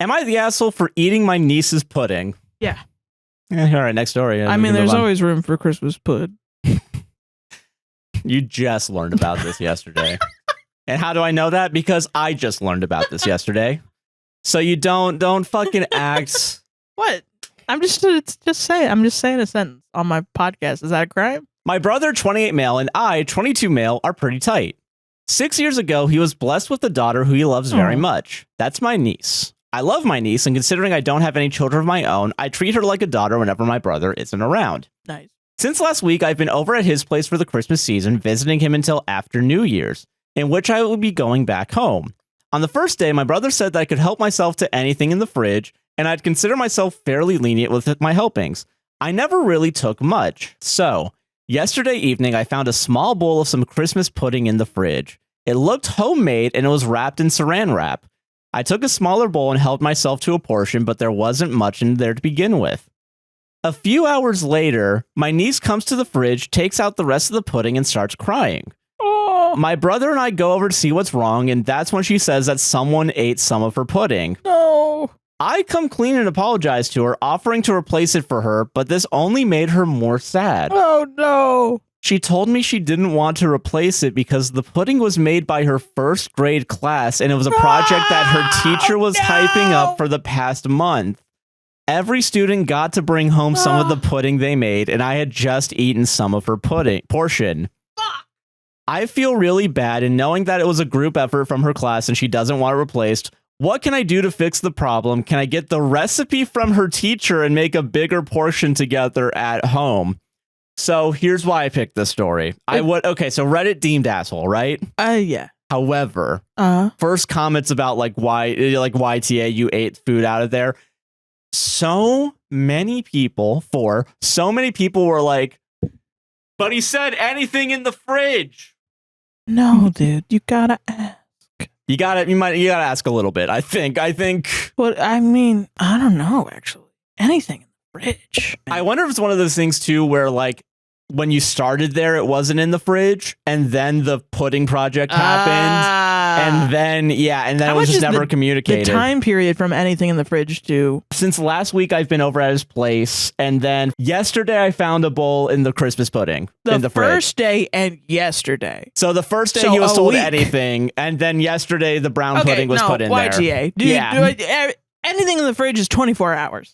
Am I the asshole for eating my niece's pudding? Yeah. All right, next story. I mean, there's always room for Christmas pud. You just learned about this yesterday. And how do I know that? Because I just learned about this yesterday. So you don't fucking act. What? I'm just saying a sentence on my podcast. Is that a crime? My brother, 28 male, and I, 22 male, are pretty tight. 6 years ago, he was blessed with a daughter who he loves very much. That's my niece. I love my niece, and considering I don't have any children of my own, I treat her like a daughter whenever my brother isn't around. Nice. Since last week, I've been over at his place for the Christmas season, visiting him until after New Year's, in which I will be going back home. On the first day, my brother said that I could help myself to anything in the fridge, and I'd consider myself fairly lenient with my helpings. I never really took much. So, yesterday evening, I found a small bowl of some Christmas pudding in the fridge. It looked homemade, and it was wrapped in saran wrap. I took a smaller bowl and helped myself to a portion, but there wasn't much in there to begin with. A few hours later, my niece comes to the fridge, takes out the rest of the pudding, and starts crying. Oh. My brother and I go over to see what's wrong, and that's when she says that someone ate some of her pudding. No. I come clean and apologize to her, offering to replace it for her, but this only made her more sad. Oh, no. She told me she didn't want to replace it because the pudding was made by her first grade class, and it was a project that her teacher was hyping up for the past month. Every student got to bring home some of the pudding they made, and I had just eaten some of her portion. I feel really bad, and knowing that it was a group effort from her class and she doesn't want it replaced, what can I do to fix the problem? Can I get the recipe from her teacher and make a bigger portion together at home? So here's why I picked this story. So Reddit deemed asshole, right? Yeah. However, first comments about why YTA, you ate food out of there. So many people were like, but he said anything in the fridge. No, dude, you gotta ask. You gotta ask a little bit. I think. Well, I mean, I don't know, actually. Anything in the fridge. I wonder if it's one of those things too, where when you started there, it wasn't in the fridge, and then the pudding project happened, and then it was just never communicated. The time period from anything in the fridge to... Since last week, I've been over at his place, and then yesterday I found a bowl in the Christmas pudding in the fridge. The first day and yesterday. So the first day he was told anything, and then yesterday the brown pudding was put in YTA. there. Anything in the fridge is 24 hours.